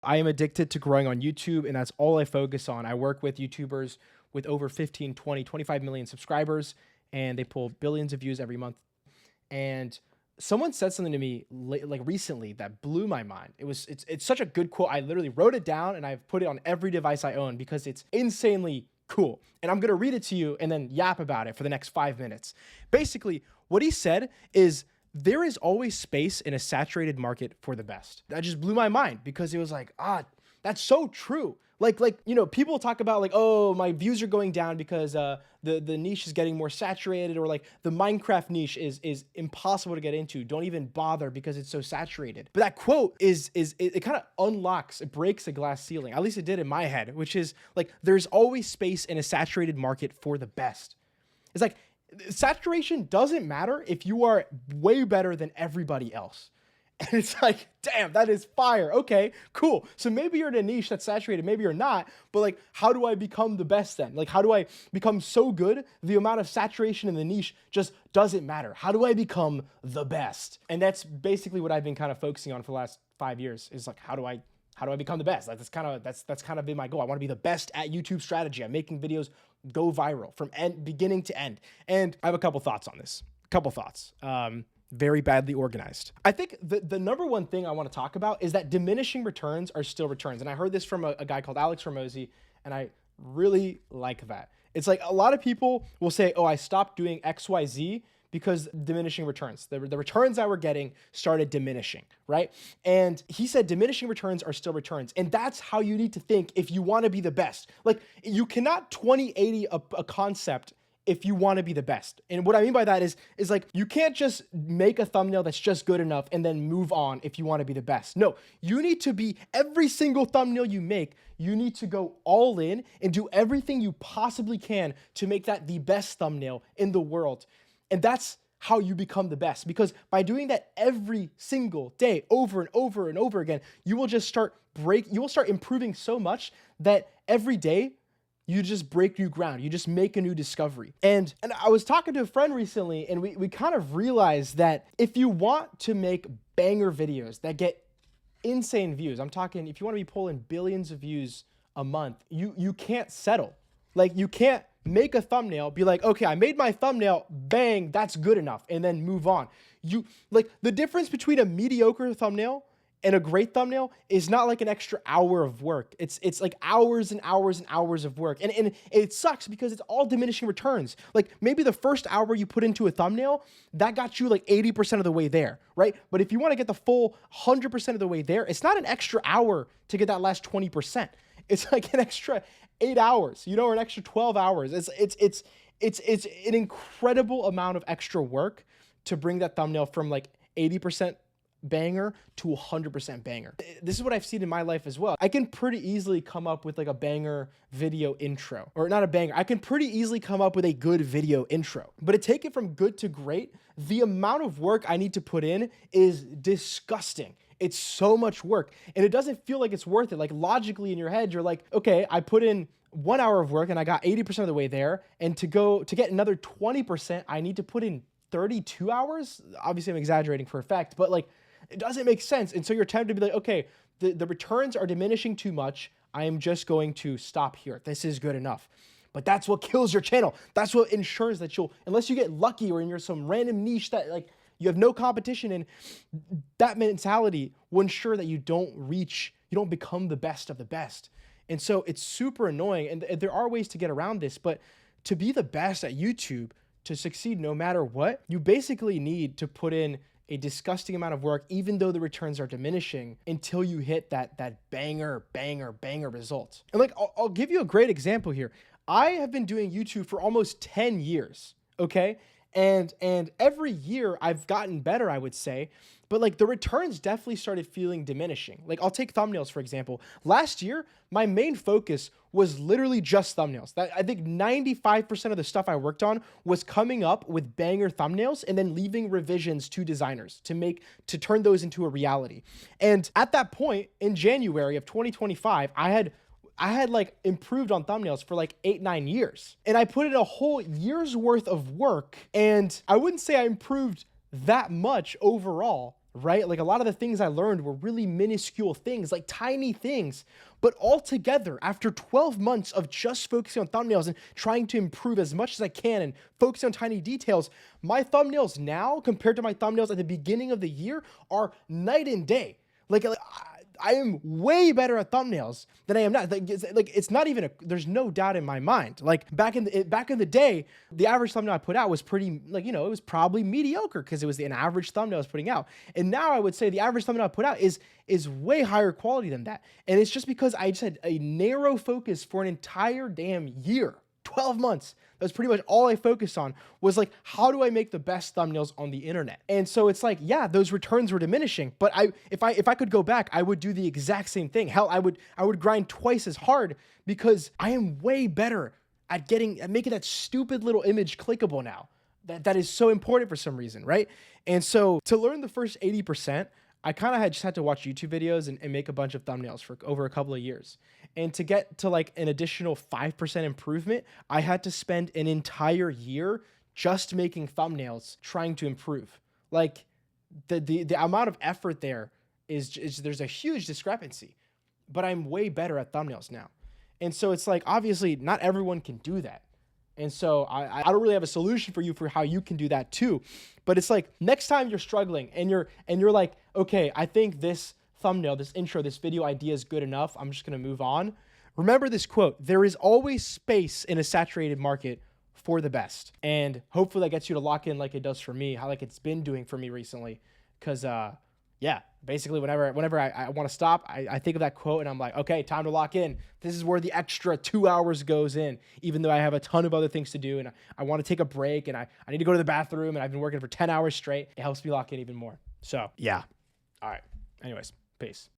I am addicted to growing on YouTube, and that's all I focus on. I work with YouTubers with over 15, 20, 25 million subscribers, and they pull billions of views every month. And someone said something to me like recently that blew my mind. It's such a good quote. I literally wrote it down and I've put it on every device I own because it's insanely cool. And I'm gonna read it to you and then yap about it for the next 5 minutes. Basically, what he said is there is always space in a saturated market for the best. That just blew my mind because it was like, that's so true. People talk about like, oh, my views are going down because the niche is getting more saturated, or like the Minecraft niche is impossible to get into. Don't even bother because it's so saturated. But that quote it kind of unlocks, it breaks a glass ceiling. At least it did in my head, which is like there's always space in a saturated market for the best. It's like saturation doesn't matter if you are way better than everybody else. And it's like, damn, that is fire. Okay, cool. So maybe you're in a niche that's saturated, maybe you're not, but like, how do I become the best then? Like, how do I become so good? The amount of saturation in the niche just doesn't matter. How do I become the best? And that's basically what I've been kind of focusing on for the last 5 years is like, how do I become the best? Like that's kind of been my goal. I want to be the best at YouTube strategy. I'm making videos go viral from beginning to end. And I have a couple thoughts on this. Very badly organized. I think the number one thing I want to talk about is that diminishing returns are still returns. And I heard this from a guy called Alex Ramosi, and I really like that. It's like a lot of people will say, oh, I stopped doing XYZ because diminishing returns. The returns I were getting started diminishing, right? And he said diminishing returns are still returns. And that's how you need to think if you want to be the best. Like you cannot 2080 a concept if you want to be the best. And what I mean by that is like, you can't just make a thumbnail that's just good enough and then move on if you want to be the best. No, you need to be every single thumbnail you make, you need to go all in and do everything you possibly can to make that the best thumbnail in the world. And that's how you become the best, because by doing that every single day over and over and over again, you will start improving so much that every day you just break new ground. You just make a new discovery. And I was talking to a friend recently, and we kind of realized that if you want to make banger videos that get insane views, I'm talking if you want to be pulling billions of views a month, you can't settle. Like you can't make a thumbnail, be like, okay, I made my thumbnail, bang, that's good enough, and then move on. You like the difference between a mediocre thumbnail and a great thumbnail is not like an extra hour of work. It's like hours and hours and hours of work. And it sucks because it's all diminishing returns. Like maybe the first hour you put into a thumbnail, that got you like 80% of the way there, right? But if you want to get the full 100% of the way there, it's not an extra hour to get that last 20%. It's like an extra 8 hours, or an extra 12 hours. It's an incredible amount of extra work to bring that thumbnail from like 80% banger to 100% banger. This is what I've seen in my life as well. I can pretty easily come up with like a banger video intro, or not a banger. I can pretty easily come up with a good video intro, but to take it from good to great, the amount of work I need to put in is disgusting. It's so much work, and it doesn't feel like it's worth it. Like logically in your head, you're like, okay, I put in 1 hour of work and I got 80% of the way there. And to get another 20%, I need to put in 32 hours. Obviously I'm exaggerating for effect, but like, it doesn't make sense. And so you're tempted to be like, okay, the returns are diminishing too much. I am just going to stop here. This is good enough. But that's what kills your channel. That's what ensures that unless you get lucky or you're some random niche that like you have no competition in, that mentality will ensure that you don't become the best of the best. And so it's super annoying. And there are ways to get around this, but to be the best at YouTube, to succeed no matter what, you basically need to put in a disgusting amount of work, even though the returns are diminishing, until you hit that banger result. And like, I'll give you a great example here. I have been doing YouTube for almost 10 years, okay? And every year I've gotten better, I would say, but like the returns definitely started feeling diminishing. Like I'll take thumbnails, for example. Last year, my main focus was literally just thumbnails. I think 95% of the stuff I worked on was coming up with banger thumbnails and then leaving revisions to designers to turn those into a reality. And at that point in January of 2025, I had like improved on thumbnails for like 8-9 years. And I put in a whole year's worth of work, and I wouldn't say I improved that much overall right? Like a lot of the things I learned were really minuscule things, like tiny things. But altogether, after 12 months of just focusing on thumbnails and trying to improve as much as I can and focusing on tiny details, my thumbnails now compared to my thumbnails at the beginning of the year are night and day. I am way better at thumbnails than I am now. It's not even there's no doubt in my mind. Like back in the day, the average thumbnail I put out was pretty it was probably mediocre because it was an average thumbnail I was putting out. And now I would say the average thumbnail I put out is way higher quality than that. And it's just because I just had a narrow focus for an entire damn year. 12 months. That's pretty much all I focused on was like, how do I make the best thumbnails on the internet? And so it's like, yeah, those returns were diminishing, but if I could go back, I would do the exact same thing. Hell, I would grind twice as hard because I am way better at making that stupid little image clickable now. That is so important for some reason, right? And so to learn the first 80%, I kind of had to watch YouTube videos and make a bunch of thumbnails for over a couple of years. And to get to like an additional 5% improvement, I had to spend an entire year just making thumbnails trying to improve. Like the amount of effort there is there's a huge discrepancy, but I'm way better at thumbnails now. And so it's like, obviously not everyone can do that. And so I don't really have a solution for you for how you can do that too. But it's like next time you're struggling and you're like, okay, I think this thumbnail, this intro, this video idea is good enough. I'm just going to move on. Remember this quote: there is always space in a saturated market for the best. And hopefully that gets you to lock in like it does for me, how like it's been doing for me recently. Cause yeah, basically whenever I want to stop, I think of that quote and I'm like, okay, time to lock in. This is where the extra 2 hours goes in, even though I have a ton of other things to do and I want to take a break and I need to go to the bathroom and I've been working for 10 hours straight. It helps me lock in even more. So yeah. All right. Anyways, peace.